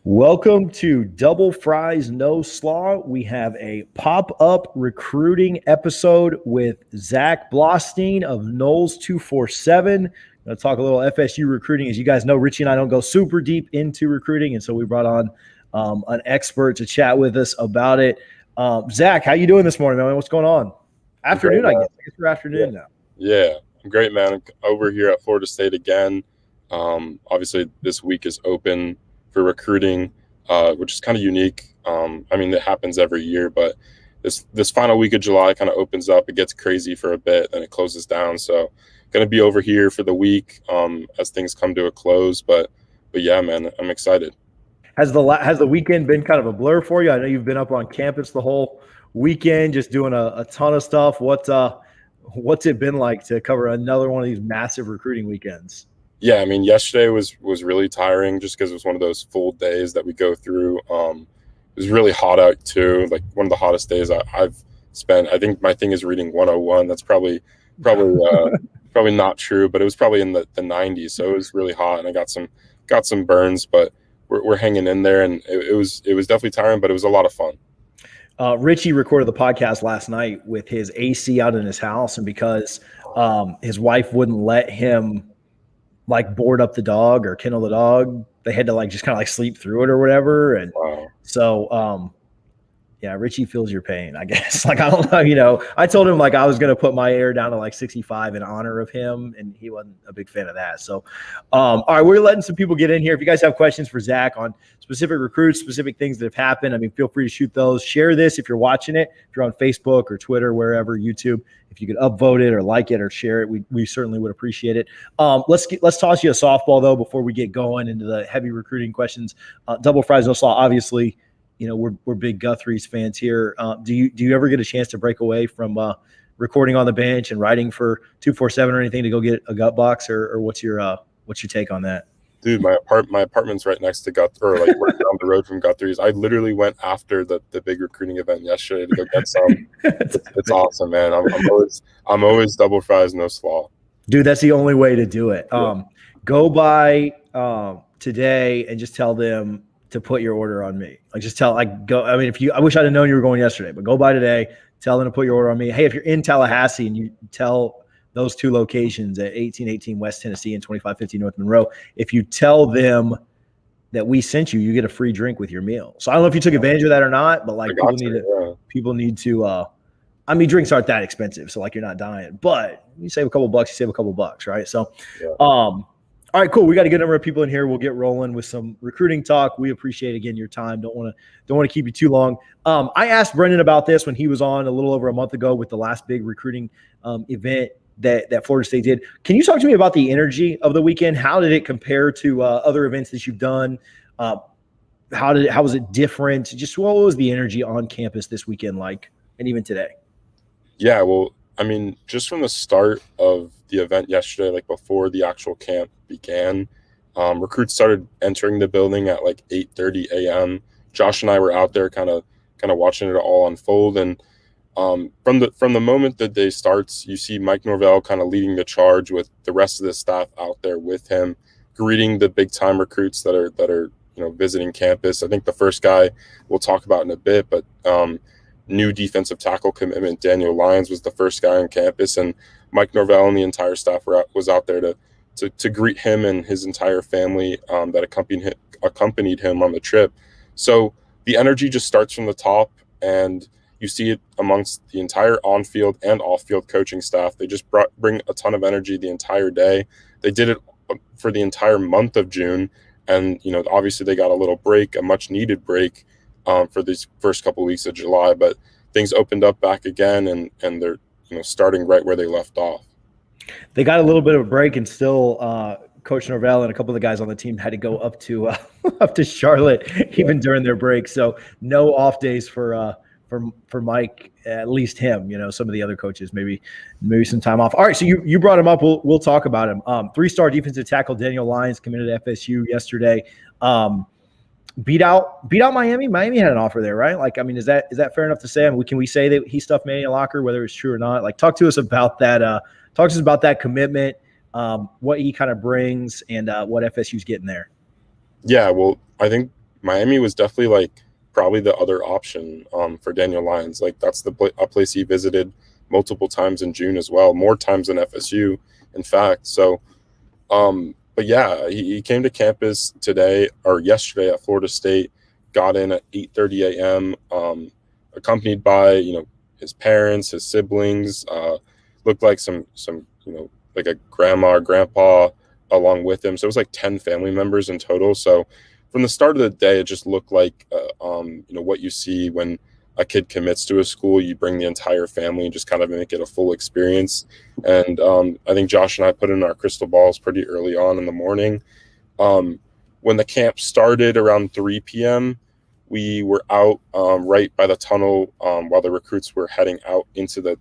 Welcome to Double Fries No Slaw. We have a pop-up recruiting episode with Zach Blostein of Noles247. I'm going to talk a little FSU recruiting. As you guys know, Richie and I don't go super deep into recruiting, and so we brought on an expert to chat with us about it. Zach, how you doing this morning, man? What's going on? Afternoon, Great, I guess. I guess we're afternoon now. Yeah, I'm great, man. I'm over here at Florida State again. Obviously, this week is open for recruiting, which is kind of unique. I mean, it happens every year, but this final week of July kind of opens up. It gets crazy for a bit, then it closes down. So, going to be over here for the week as things come to a close. But yeah, man, I'm excited. Has the weekend been kind of a blur for you? I know you've been up on campus the whole weekend, just doing a ton of stuff. What's it been like to cover another one of these massive recruiting weekends? Yeah, I mean, yesterday was really tiring just because it was one of those full days that we go through. It was really hot out too, like one of the hottest days I've spent. I think my thing is reading 101. That's probably not true, but it was probably in the 90s, so it was really hot, and I got some burns, but we're hanging in there, and it was definitely tiring, but it was a lot of fun. Richie recorded the podcast last night with his AC out in his house, and because his wife wouldn't let him like board up the dog or kennel the dog, they had to like just kind of like sleep through it or whatever. And Wow. so yeah, Richie feels your pain, I guess. Like, I don't know, I told him like I was going to put my air down to like 65 in honor of him, and he wasn't a big fan of that. So, all right, we're letting some people get in here. If you guys have questions for Zach on specific recruits, specific things that have happened, I mean, feel free to shoot those. Share this if you're watching it. If you're on Facebook or Twitter, wherever, YouTube, if you could upvote it or like it or share it, we certainly would appreciate it. Let's toss you a softball, though, before we get going into the heavy recruiting questions. Double Fries No Slaw, obviously, you know, we're big Guthrie's fans here. Do you ever get a chance to break away from recording on the bench and writing for 247 or anything to go get a gut box, or what's your take on that? Dude, my apartment's right next to right down the road from Guthrie's. I literally went after the big recruiting event yesterday to go get some. It's awesome, man. I'm always Double Fries No Slaw. Dude, that's the only way to do it. Yeah. Go by today and just tell them to put your order on me. Like, just tell, like, go. I mean, I wish I'd have known you were going yesterday, but go by today, tell them to put your order on me. Hey, if you're in Tallahassee and you tell those two locations at 1818 West Tennessee and 2550 North Monroe, if you tell them that we sent you, you get a free drink with your meal. So I don't know if you took advantage of that or not, but like people need to, I mean, drinks aren't that expensive, so like you're not dying, but you save a couple bucks, you save a couple bucks, right? So, yeah. All right, cool. We got a good number of people in here. We'll get rolling with some recruiting talk. We appreciate, again, your time. Don't want to keep you too long. I asked Brendan about this when he was on a little over a month ago with the last big recruiting event that Florida State did. Can you talk to me about the energy of the weekend? How did it compare to other events that you've done? How was it different? Just what was the energy on campus this weekend like, and even today? Yeah, well, I mean, just from the start of the event yesterday, like before the actual camp began, recruits started entering the building at like 8:30 a.m. Josh and I were out there kind of watching it all unfold. And from the moment the day starts, you see Mike Norvell kind of leading the charge with the rest of the staff out there with him, greeting the big time recruits that are visiting campus. I think the first guy we'll talk about in a bit, but new defensive tackle commitment Daniel Lyons was the first guy on campus, and Mike Norvell and the entire staff was out there to greet him and his entire family that accompanied him on the trip. So the energy just starts from the top, and you see it amongst the entire on-field and off-field coaching staff. They just bring a ton of energy the entire day. They did it for the entire month of June, and obviously they got a little break, a much-needed break for these first couple of weeks of July, but things opened up back again, and they're starting right where they left off. They got a little bit of a break, and still Coach Norvell and a couple of the guys on the team had to go up to Charlotte even during their break. So no off days for Mike, at least him. Some of the other coaches maybe some time off. All right, so you brought him up. We'll talk about him. 3-star defensive tackle Daniel Lyons committed to FSU yesterday. Beat out Miami. Miami had an offer there, right? Like, I mean, is that fair enough to say? I mean, can we say that he stuffed Manny in a locker, whether it's true or not? Like, talk to us about that. Talk to us about that commitment, what he kind of brings, and what FSU's getting there. Yeah, well, I think Miami was definitely like probably the other option for Daniel Lyons. Like that's a place he visited multiple times in June as well, more times than FSU, in fact. So, but yeah, he came to campus today or yesterday at Florida State, got in at 8:30 a.m. Accompanied by his parents, his siblings, looked like some like a grandma or grandpa along with him. So it was like 10 family members in total. So from the start of the day, it just looked like what you see when a kid commits to a school. You bring the entire family and just kind of make it a full experience. And I think Josh and I put in our crystal balls pretty early on in the morning. When the camp started around 3 p.m., we were out right by the tunnel while the recruits were heading out into the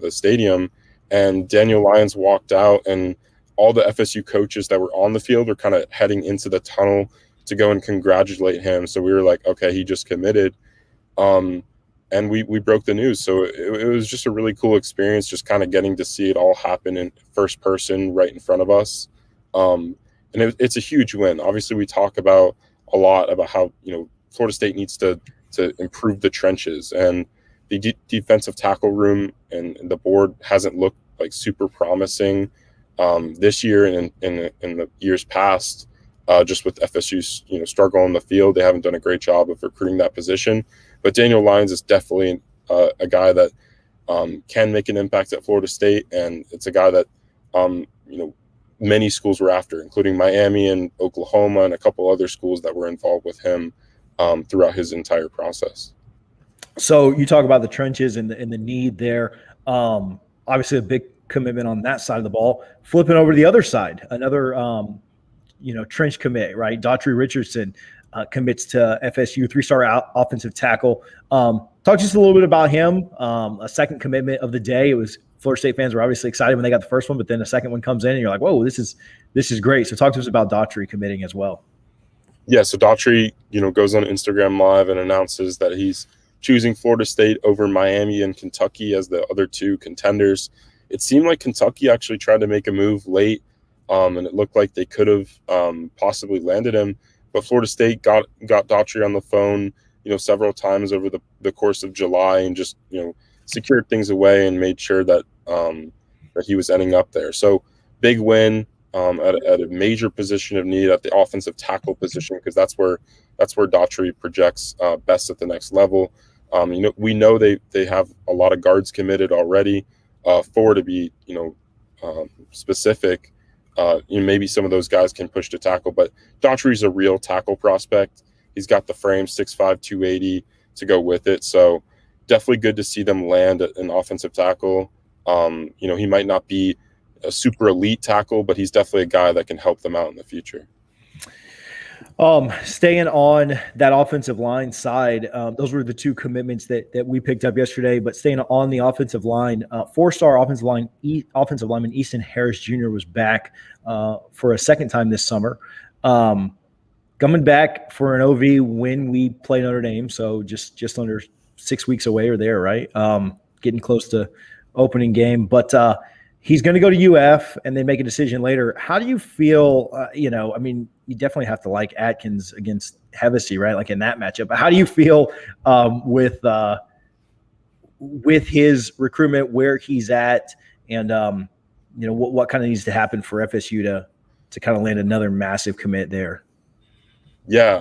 stadium. And Daniel Lyons walked out, and all the FSU coaches that were on the field were kind of heading into the tunnel to go and congratulate him. So we were like, okay, he just committed. And we broke the news. So it was just a really cool experience, just kind of getting to see it all happen in first person right in front of us. And it's a huge win. Obviously, we talk about a lot about how, Florida State needs to improve the trenches, and the defensive tackle room and the board hasn't looked like super promising this year and in the years past. Just with FSU's struggle on the field, they haven't done a great job of recruiting that position. But Daniel Lyons is definitely a guy that can make an impact at Florida State, and it's a guy that many schools were after, including Miami and Oklahoma and a couple other schools that were involved with him throughout his entire process. So you talk about the trenches and the need there. Obviously, a big commitment on that side of the ball. Flipping over to the other side, another trench commit, right? Daughtry Richardson commits to FSU, 3-star offensive tackle. Talk to us a little bit about him. A second commitment of the day. It was Florida State fans were obviously excited when they got the first one, but then the second one comes in, and you're like, "Whoa, this is great." So talk to us about Daughtry committing as well. Yeah, so Daughtry, goes on Instagram Live and announces that he's choosing Florida State over Miami and Kentucky as the other two contenders. It seemed like Kentucky actually tried to make a move late, and it looked like they could have possibly landed him. But Florida State got Daughtry on the phone, several times over the course of July and just, secured things away and made sure that that he was ending up there. So big win at a major position of need at the offensive tackle position, because that's where Daughtry projects best at the next level. We know they have a lot of guards committed already. To be specific, maybe some of those guys can push to tackle, but Daughtry's a real tackle prospect. He's got the frame, 6'5", 280 to go with it. So definitely good to see them land an offensive tackle. He might not be a super elite tackle, but he's definitely a guy that can help them out in the future. Staying on that offensive line side, those were the two commitments that we picked up yesterday. But staying on the offensive line, 4-star offensive lineman Easton Harris Jr. was back for a second time this summer. Coming back for an OV when we play Notre Dame, so just under 6 weeks away or there, right? Getting close to opening game, but he's going to go to UF and then make a decision later. How do you feel? You definitely have to like Atkins against Hevesy, right? Like in that matchup. But how do you feel with his recruitment, where he's at, and what kind of needs to happen for FSU to kind of land another massive commit there? Yeah.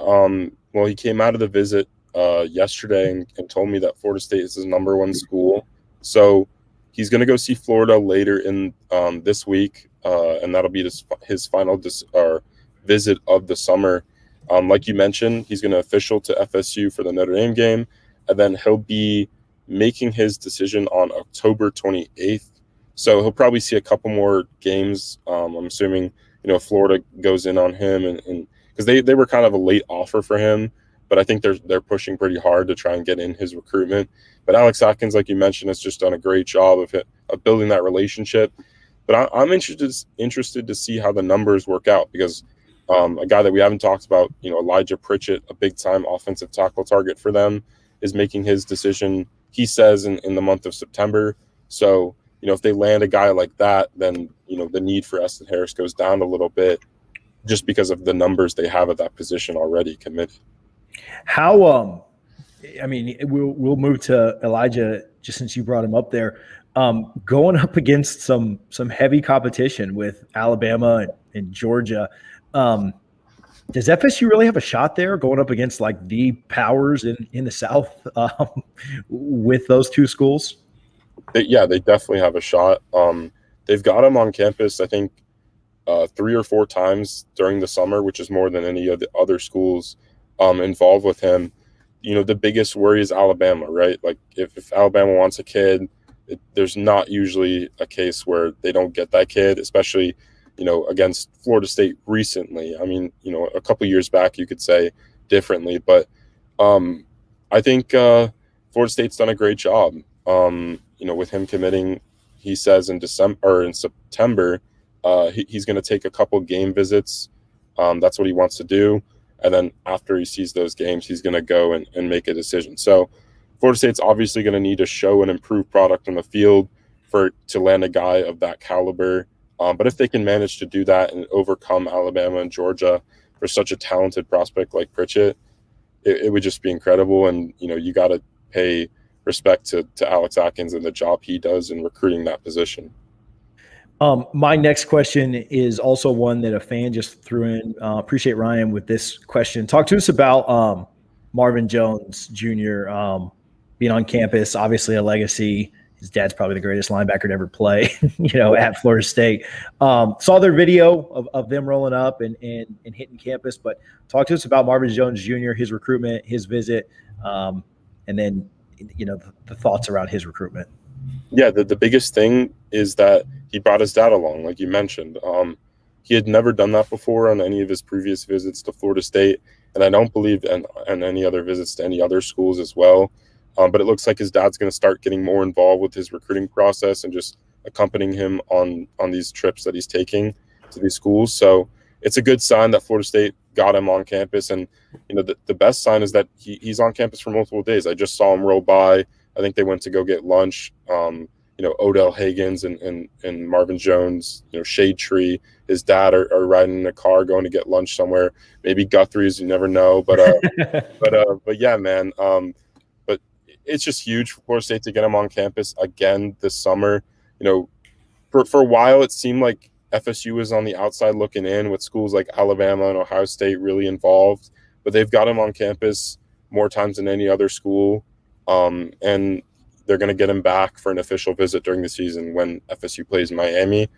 Well, he came out of the visit yesterday and told me that Florida State is his number one school. So he's going to go see Florida later in this week, and that'll be his final visit of the summer. Like you mentioned, he's going to official to FSU for the Notre Dame game, and then he'll be making his decision on October 28th. So he'll probably see a couple more games. I'm assuming Florida goes in on him, and because they were kind of a late offer for him, but I think they're pushing pretty hard to try and get in his recruitment. But Alex Atkins, like you mentioned, has just done a great job of building that relationship. But I'm interested to see how the numbers work out, because a guy that we haven't talked about, Elijah Pritchett, a big-time offensive tackle target for them, is making his decision, he says, in the month of September. So, if they land a guy like that, then, the need for Easton Harris goes down a little bit. just because of the numbers they have at that position already committed. How I mean, we'll move to Elijah just since you brought him up there. Going up against some heavy competition with Alabama and Georgia. Does FSU really have a shot there going up against like the powers in the South with those two schools? They definitely have a shot. They've got him on campus, I think, 3 or 4 times during the summer, which is more than any of the other schools involved with him. You know, the biggest worry is Alabama, right? Like if Alabama wants a kid, there's not usually a case where they don't get that kid, especially, you know, against Florida State recently. I mean, you know, a couple years back you could say differently, but I think Florida State's done a great job. You know, with him committing, he says in September, he's going to take a couple game visits. That's what he wants to do. And then after he sees those games, he's going to go and make a decision. So Florida State's obviously going to need to show an improved product on the field to land a guy of that caliber. But if they can manage to do that and overcome Alabama and Georgia for such a talented prospect like Pritchett, it would just be incredible. And, you know, you got to pay respect to Alex Atkins and the job he does in recruiting that position. My next question is also one that a fan just threw in. Appreciate Ryan with this question. Talk to us about Marvin Jones Jr. Being on campus, obviously a legacy. His dad's probably the greatest linebacker to ever play, you know, at Florida State. Saw their video of them rolling up and hitting campus, but talk to us about Marvin Jones Jr., his recruitment, his visit, and then, you know, the thoughts around his recruitment. Yeah, the biggest thing is that he brought his dad along, like you mentioned. He had never done that before on any of his previous visits to Florida State, and I don't believe in any other visits to any other schools as well. But it looks like his dad's going to start getting more involved with his recruiting process and just accompanying him on these trips that he's taking to these schools. So it's a good sign that Florida State got him on campus. And, you know, the best sign is that he's on campus for multiple days. I just saw him roll by. I think they went to go get lunch. You know, Odell Haggins and Marvin Jones, you know, Shade Tree, his dad are riding in a car going to get lunch somewhere. Maybe Guthrie's, you never know. But yeah, man. But it's just huge for Florida State to get him on campus again this summer. You know, for a while it seemed like FSU was on the outside looking in with schools like Alabama and Ohio State really involved, but they've got him on campus more times than any other school. And they're going to get him back for an official visit during the season when FSU plays Miami.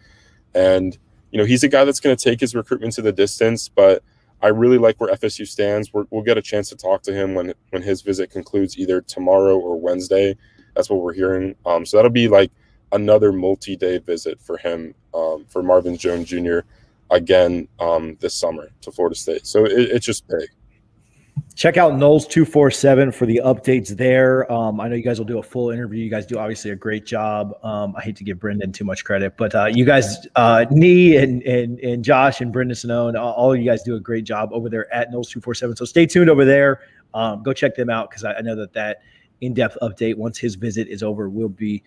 And, you know, he's a guy that's going to take his recruitment to the distance, but I really like where FSU stands. We'll get a chance to talk to him when his visit concludes either tomorrow or Wednesday. That's what we're hearing. So that'll be like another multi-day visit for him, for Marvin Jones Jr. again this summer to Florida State. So it's just big. Check out Noles247 for the updates there. I know you guys will do a full interview. You guys do obviously a great job. I hate to give Brendan too much credit, but you guys, Nee and Josh and Brendan Sinone, all of you guys do a great job over there at Noles247. So stay tuned over there. Go check them out because I know that in-depth update once his visit is over will be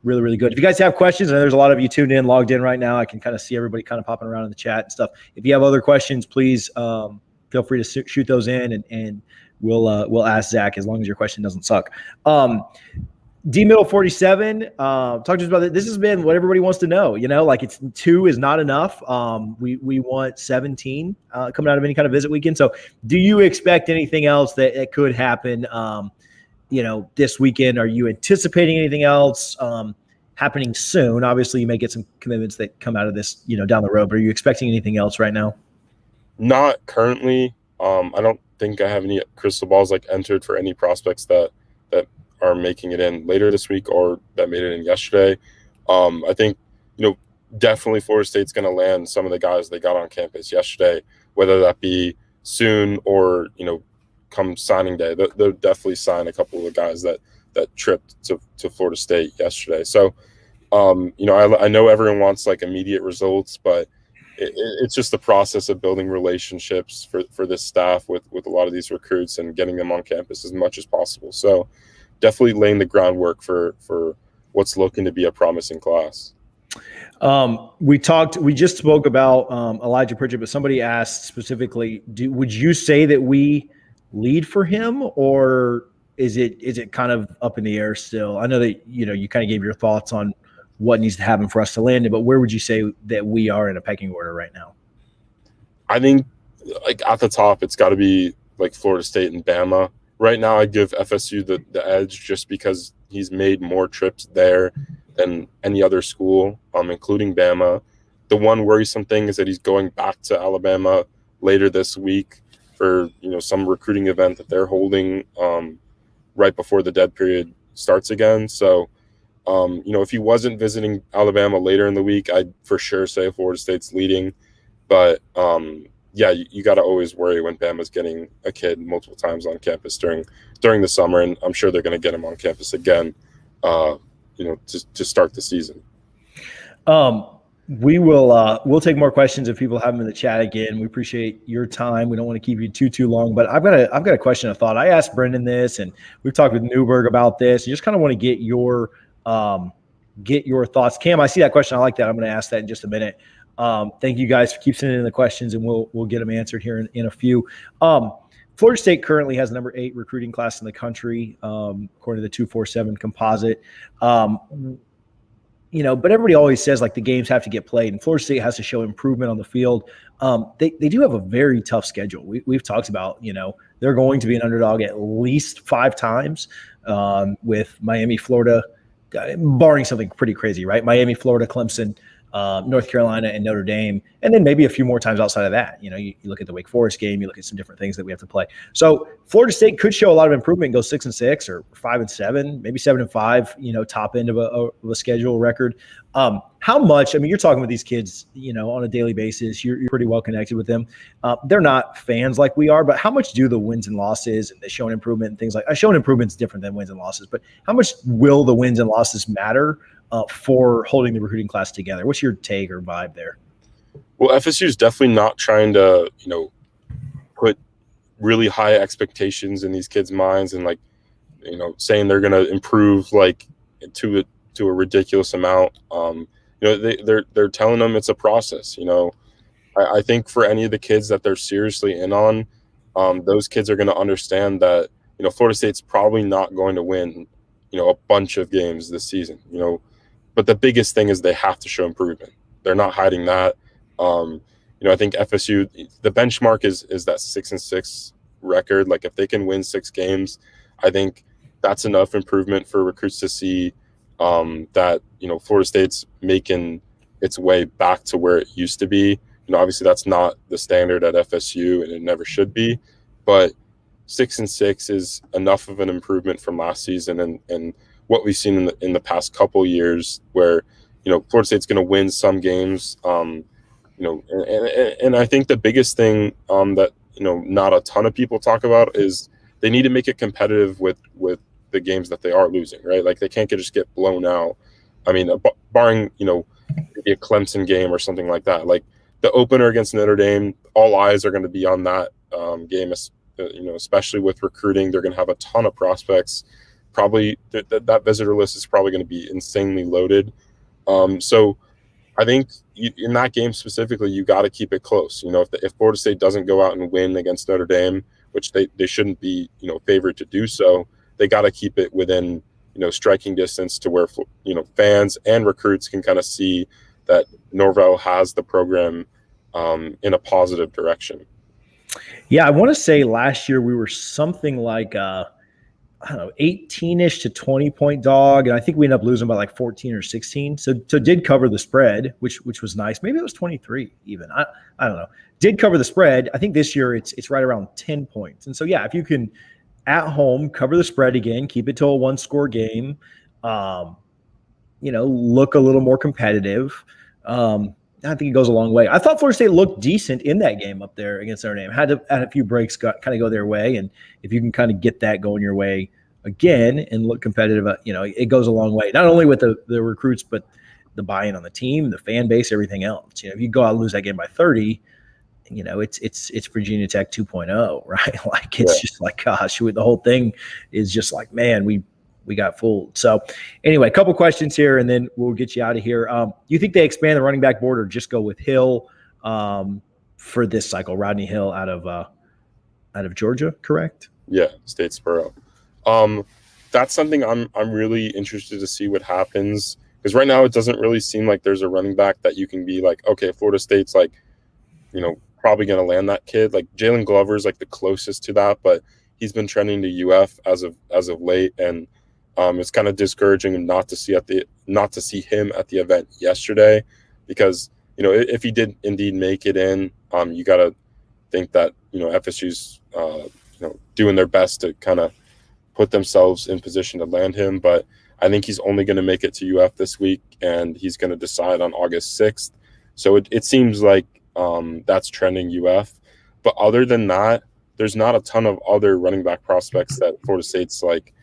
really, really good. If you guys have questions, and there's a lot of you tuned in, logged in right now, I can kind of see everybody kind of popping around in the chat and stuff. If you have other questions, please feel free to shoot those in, and we'll ask Zach as long as your question doesn't suck. D Middle 47, talk to us about it. This has been what everybody wants to know. You know, like 2 is not enough. We want 17 coming out of any kind of visit weekend. So, do you expect anything else that could happen? You know, this weekend. Are you anticipating anything else happening soon? Obviously, you may get some commitments that come out of this, you know, down the road. But are you expecting anything else right now? Not currently. I don't think I have any crystal balls like entered for any prospects that are making it in later this week or that made it in yesterday. I think, you know, definitely Florida State's going to land some of the guys they got on campus yesterday, whether that be soon or, you know, come signing day. They'll definitely sign a couple of the guys that tripped to Florida State yesterday. So, you know, I know everyone wants like immediate results, but it's just the process of building relationships for this staff with a lot of these recruits and getting them on campus as much as possible. So definitely laying the groundwork for what's looking to be a promising class. We just spoke about Elijah Pritchett, but somebody asked specifically, would you say that we lead for him, or is it kind of up in the air still? I know that, you kind of gave your thoughts on what needs to happen for us to land it, but where would you say that we are in a pecking order right now? I think like at the top, it's got to be like Florida State and Bama. Right now, I'd give FSU the edge just because he's made more trips there than any other school, including Bama. The one worrisome thing is that he's going back to Alabama later this week for some recruiting event that they're holding right before the dead period starts again. So, if he wasn't visiting Alabama later in the week, I'd for sure say Florida State's leading. But yeah, you got to always worry when Bama's getting a kid multiple times on campus during the summer, and I'm sure they're going to get him on campus again, to start the season. We'll take more questions if people have them in the chat again. We appreciate your time. We don't want to keep you too long, but I've got a question of thought. I asked Brendan this, and we've talked with Newberg about this. You just kind of want to get your thoughts. Cam, I see that question. I like that. I'm going to ask that in just a minute. Thank you guys for keep sending in the questions, and we'll get them answered here in a few. Florida State currently has the number 8 recruiting class in the country, according to the 247 composite. But everybody always says like the games have to get played, and Florida State has to show improvement on the field. They do have a very tough schedule. We've talked about, they're going to be an underdog at least 5 times with Miami, Florida, barring something pretty crazy, right? Miami, Florida, Clemson, North Carolina, and Notre Dame, and then maybe a few more times outside of that. You look at the Wake Forest game, you look at some different things that we have to play. So Florida State could show a lot of improvement and go 6-6 or 5-7, maybe 7-5. Top end of a schedule record. How much? I mean, you're talking with these kids, on a daily basis. You're pretty well connected with them. They're not fans like we are, but how much do the wins and losses and the showing improvement and things like showing improvement is different than wins and losses? But how much will the wins and losses matter for holding the recruiting class together? What's your take or vibe there? Well, FSU is definitely not trying to, put really high expectations in these kids' minds and saying they're going to improve to a ridiculous amount. They're telling them it's a process. I think for any of the kids that they're seriously in on, those kids are going to understand that Florida State's probably not going to win a bunch of games this season. But the biggest thing is they have to show improvement. They're not hiding that. I think FSU, the benchmark is that 6-6 record. Like if they can win 6 games, I think that's enough improvement for recruits to see that Florida State's making its way back to where it used to be. Obviously that's not the standard at FSU, and it never should be. But 6-6 is enough of an improvement from last season and what we've seen in the past couple years, where Florida State's going to win some games. And I think the biggest thing that not a ton of people talk about is they need to make it competitive with the games that they are losing, right? Like they can't just get blown out. I mean, barring maybe a Clemson game or something like that. Like the opener against Notre Dame, all eyes are going to be on that game. Especially with recruiting, they're going to have a ton of prospects. Probably that visitor list is probably going to be insanely loaded. So I think in that game specifically, you got to keep it close. If Florida State doesn't go out and win against Notre Dame, which they shouldn't be, favored to do so, they got to keep it within, striking distance to where, fans and recruits can kind of see that Norvell has the program in a positive direction. Yeah, I want to say last year we were something like 18-ish to 20-point dog, and I think we ended up losing by 14 or 16. So did cover the spread, which was nice. Maybe it was 23 even. I don't know. Did cover the spread. I think this year it's right around 10 points. And so yeah, if you can at home cover the spread again, keep it to a 1-score game, look a little more competitive. I think it goes a long way. I thought Florida State looked decent in that game up there against Notre Dame. Had a few breaks kind of go their way, and if you can kind of get that going your way again and look competitive, it goes a long way. Not only with the recruits, but the buy-in on the team, the fan base, everything else. If you go out and lose that game by 30, it's Virginia Tech 2.0, right? Just like, gosh, the whole thing is just like, man, we got fooled. So anyway, a couple questions here, and then we'll get you out of here. You think they expand the running back board or just go with Hill for this cycle? Rodney Hill out of Georgia, correct? Yeah, Statesboro. That's something I'm really interested to see what happens, because right now it doesn't really seem like there's a running back that you can be like, okay, Florida State's like, probably going to land that kid. Like Jalen Glover's like the closest to that, but he's been trending to UF as of late, and it's kind of discouraging not to see him at the event yesterday, because if he did indeed make it in, you got to think that FSU's doing their best to kind of put themselves in position to land him. But I think he's only going to make it to UF this week, and he's going to decide on August 6th. So it seems like that's trending UF. But other than that, there's not a ton of other running back prospects that Florida State's like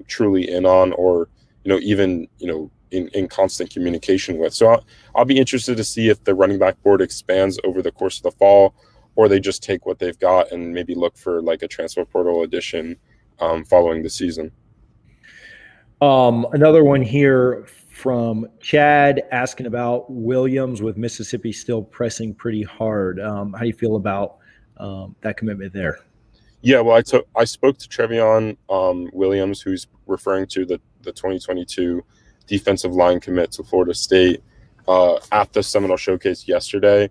truly in on, or even in constant communication with. So I'll be interested to see if the running back board expands over the course of the fall, or they just take what they've got and maybe look for like a transfer portal addition following the season. Another one here from Chad asking about Williams with Mississippi still pressing pretty hard. How do you feel about that commitment there? Yeah, well, I spoke to Trevion Williams, who's referring to the 2022 defensive line commit to Florida State at the Seminole Showcase yesterday.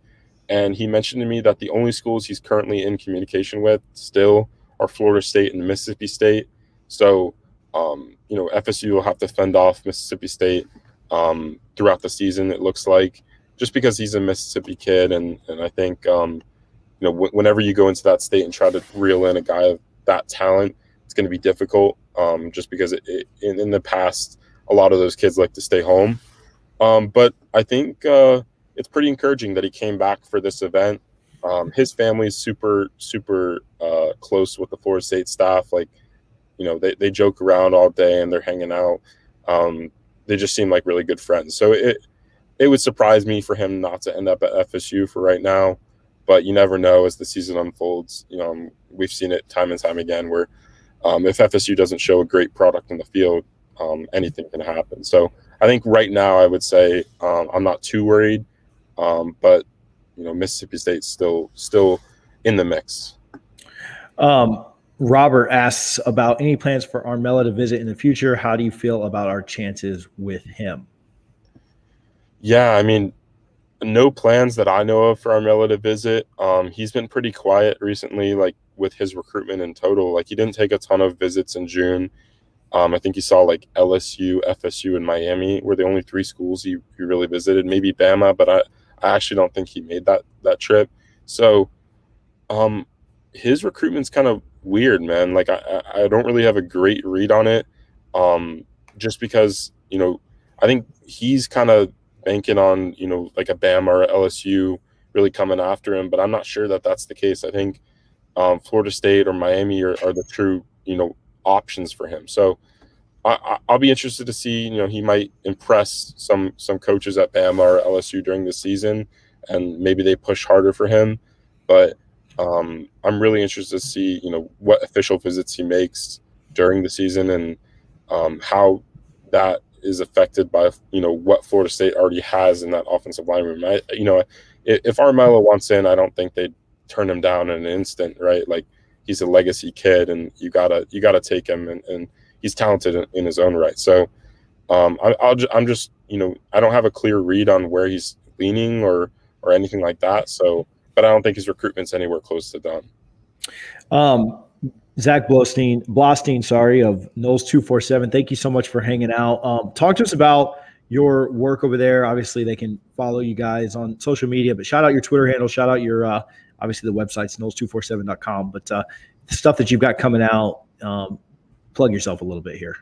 And he mentioned to me that the only schools he's currently in communication with still are Florida State and Mississippi State. So, FSU will have to fend off Mississippi State throughout the season, it looks like, just because he's a Mississippi kid. And I think, whenever you go into that state and try to reel in a guy of that talent, it's going to be difficult just because in the past, a lot of those kids like to stay home. But I think it's pretty encouraging that he came back for this event. His family is super, super close with the Florida State staff. Like, they joke around all day and they're hanging out. They just seem like really good friends. So it would surprise me for him not to end up at FSU for right now. But you never know as the season unfolds. We've seen it time and time again where if FSU doesn't show a great product in the field, anything can happen. So I think right now I would say I'm not too worried. But Mississippi State's still in the mix. Robert asks about any plans for Armella to visit in the future. How do you feel about our chances with him? Yeah, I mean, no plans that I know of for Armella to visit. He's been pretty quiet recently, like with his recruitment in total. Like he didn't take a ton of visits in June. I think he saw like LSU, FSU, and Miami were the only three schools he really visited. Maybe Bama, but I actually don't think he made that trip. So his recruitment's kind of weird, man. Like I don't really have a great read on it. Just because, I think he's kind of banking on, like a Bama or LSU really coming after him, but I'm not sure that that's the case. I think Florida State or Miami are the true, options for him. So I'll be interested to see, he might impress some coaches at Bama or LSU during the season, and maybe they push harder for him. But I'm really interested to see, what official visits he makes during the season, and how that is affected by, what Florida State already has in that offensive line room. If Armella wants in, I don't think they'd turn him down in an instant, right? Like he's a legacy kid, and you gotta take him, and he's talented in his own right. So I'm just, I don't have a clear read on where he's leaning or anything like that. So, but I don't think his recruitment's anywhere close to done. Zach Blostein of Noles247. Thank you so much for hanging out. Talk to us about your work over there. Obviously, they can follow you guys on social media, but shout out your Twitter handle. Shout out your, obviously the website's Noles247.com, but the stuff that you've got coming out, plug yourself a little bit here.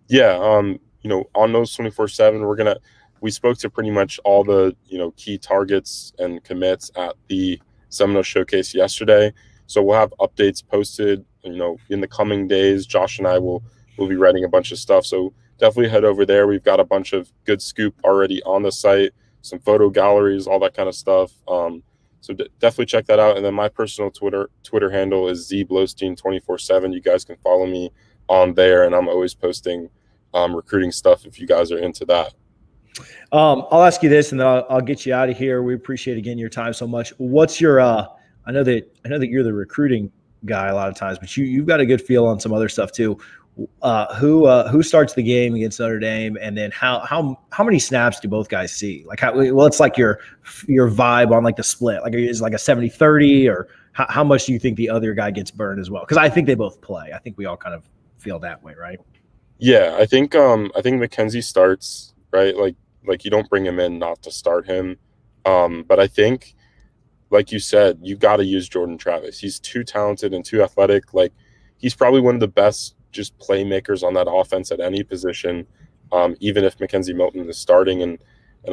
Yeah. On Noles247, we spoke to pretty much all the, key targets and commits at the Seminole Showcase yesterday. So we'll have updates posted, in the coming days. Josh and I will be writing a bunch of stuff. So definitely head over there. We've got a bunch of good scoop already on the site, some photo galleries, all that kind of stuff. So definitely check that out. And then my personal Twitter handle is zblostein247. You guys can follow me on there, and I'm always posting recruiting stuff if you guys are into that. I'll ask you this, and then I'll get you out of here. We appreciate again your time so much. What's your? I know that you're the recruiting guy a lot of times, but you've got a good feel on some other stuff too. Who starts the game against Notre Dame, and then how many snaps do both guys see? Like what's like your vibe on like the split? Like is it like a 70-30, or how much do you think the other guy gets burned as well? Because I think they both play. I think we all kind of feel that way, right? Yeah, I think Mackenzie starts, right? Like you don't bring him in not to start him. But I think, like you said, you got to use Jordan Travis. He's too talented and too athletic. Like he's probably one of the best just playmakers on that offense at any position, even if Mackenzie Milton is starting. And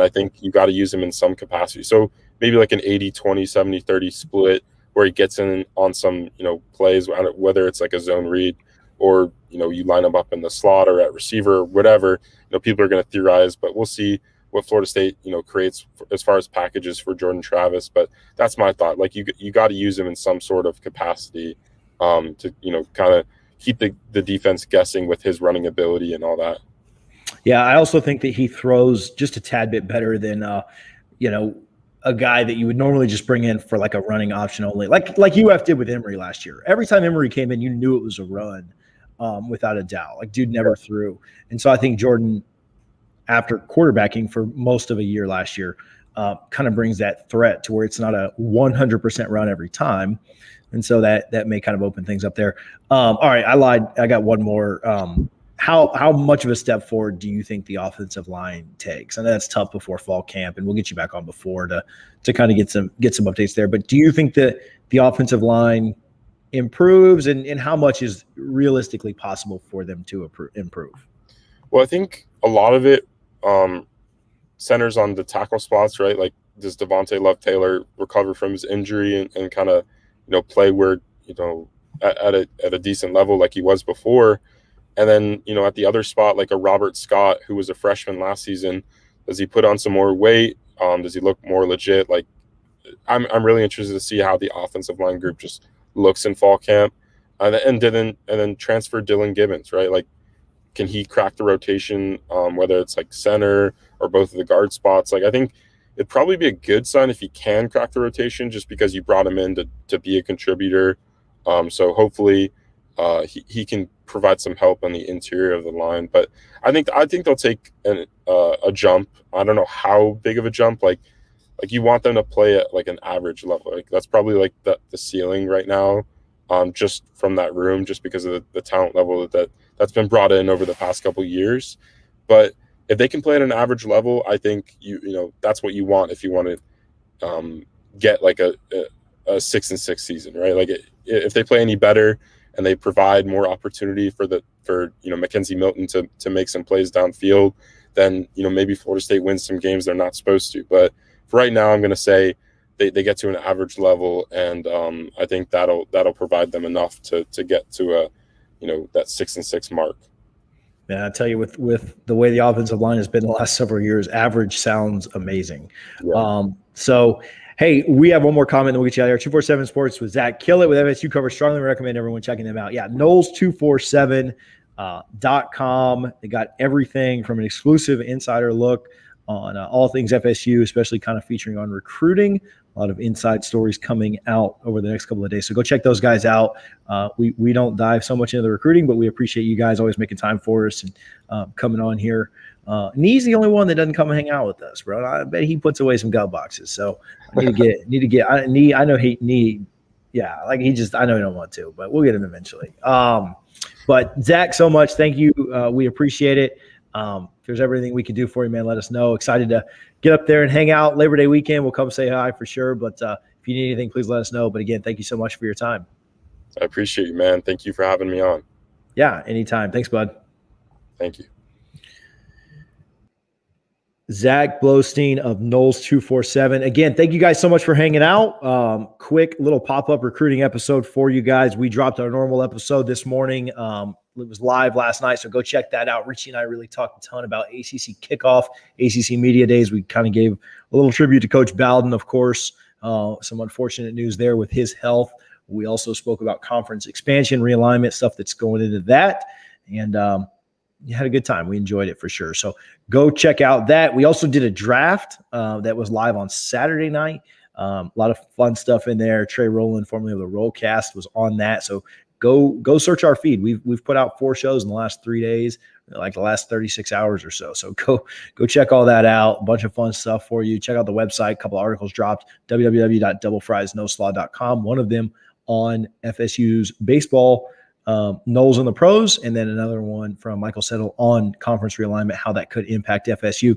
I think you got to use him in some capacity. So maybe like an 80-20, 70-30 split where he gets in on some, plays, whether it's like a zone read or, you line him up in the slot or at receiver or whatever. People are going to theorize, but we'll see what Florida State, creates as far as packages for Jordan Travis. But that's my thought. Like you got to use him in some sort of capacity to, kind of keep the defense guessing with his running ability and all that. Yeah, I also think that he throws just a tad bit better than, a guy that you would normally just bring in for like a running option only, like UF did with Emory last year. Every time Emory came in, you knew it was a run, without a doubt. Like dude never threw. And so I think Jordan, after quarterbacking for most of a year last year, kind of brings that threat to where it's not a 100% run every time. And so that may kind of open things up there. All right, I lied. I got one more. How much of a step forward do you think the offensive line takes? I know that's tough before fall camp, and we'll get you back on before to kind of get some updates there. But do you think that the offensive line improves, and how much is realistically possible for them to improve? Well, I think a lot of it centers on the tackle spots, right? Like, does Devontae Love-Taylor recover from his injury and kind of, play where, at a decent level like he was before? And then, at the other spot, like a Robert Scott, who was a freshman last season, does he put on some more weight? Does he look more legit? Like, I'm really interested to see how the offensive line group just looks in fall camp. And then transfer Dylan Gibbons, right? Like, can he crack the rotation, whether it's like center or both of the guard spots? Like, I think it'd probably be a good sign if he can crack the rotation, just because you brought him in to be a contributor. So hopefully he can provide some help on the interior of the line. But I think they'll take a jump. I don't know how big of a jump. Like you want them to play at like an average level. Like that's probably like the ceiling right now, just from that room, just because of the talent level that's been brought in over the past couple of years. But if they can play at an average level, I think that's what you want if you want to get like a 6-6 season, right? Like if they play any better and they provide more opportunity for Mackenzie Milton to make some plays downfield, then maybe Florida State wins some games they're not supposed to. But for right now, I'm going to say they get to an average level, and I think that'll provide them enough to get to that 6-6 mark. Man, I tell you, with the way the offensive line has been the last several years, average sounds amazing. Yeah. So, hey, we have one more comment, then we'll get you out of here. 247 Sports with Zach. Kill it with FSU coverage. Strongly recommend everyone checking them out. Yeah, Noles247.com. They got everything from an exclusive insider look on all things FSU, especially kind of featuring on recruiting. A lot of inside stories coming out over the next couple of days. So go check those guys out. We don't dive so much into the recruiting, but we appreciate you guys always making time for us and coming on here. Nee's the only one that doesn't come and hang out with us, bro. I bet he puts away some gut boxes. So I need to get. I know he. Yeah, like I know he don't want to, but we'll get him eventually. But Zach, so much. Thank you. We appreciate it. If there's everything we can do for you, man, let us know. Excited to get up there and hang out Labor Day weekend. We'll come say hi for sure. But if you need anything, please let us know. But again, thank you so much for your time. I appreciate you, man. Thank you for having me on. Yeah, anytime. Thanks, bud. Thank you. Zach Blostein of Noles247. Again, thank you guys so much for hanging out. Quick little pop-up recruiting episode for you guys. We dropped our normal episode this morning. It was live last night, so go check that out. Richie and I really talked a ton about ACC kickoff, ACC Media Days. We kind of gave a little tribute to Coach Bowden, of course. Some unfortunate news there with his health We also spoke about conference expansion, realignment, stuff that's going into that. And you had a good time. We enjoyed it for sure. So go check out that. We also did a draft that was live on Saturday night. A lot of fun stuff in there. Trey Rowland, formerly of the Rollcast, was on that. So go search our feed. We've put out 4 shows in the last 3 days, like the last 36 hours or so. So go check all that out. A bunch of fun stuff for you. Check out the website. A couple of articles dropped. www.doublefriesnoslaw.com. One of them on FSU's baseball, Noles and the pros, and then another one from Michael Settle on conference realignment, how that could impact FSU.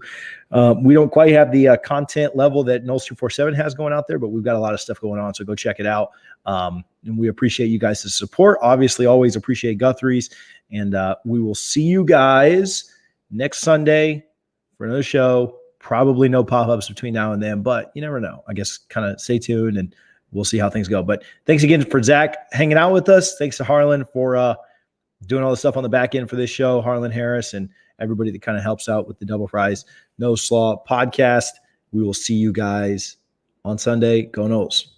We don't quite have the content level that Noles247 has going out there, but we've got a lot of stuff going on, so go check it out. And we appreciate you guys' support. Obviously, always appreciate Guthrie's, and we will see you guys next Sunday for another show. Probably no pop-ups between now and then, but you never know. I guess kind of stay tuned and we'll see how things go. But thanks again for Zach hanging out with us. Thanks to Harlan for doing all the stuff on the back end for this show, Harlan Harris, and everybody that kind of helps out with the Double Fries No Slaw podcast. We will see you guys on Sunday. Go Noles.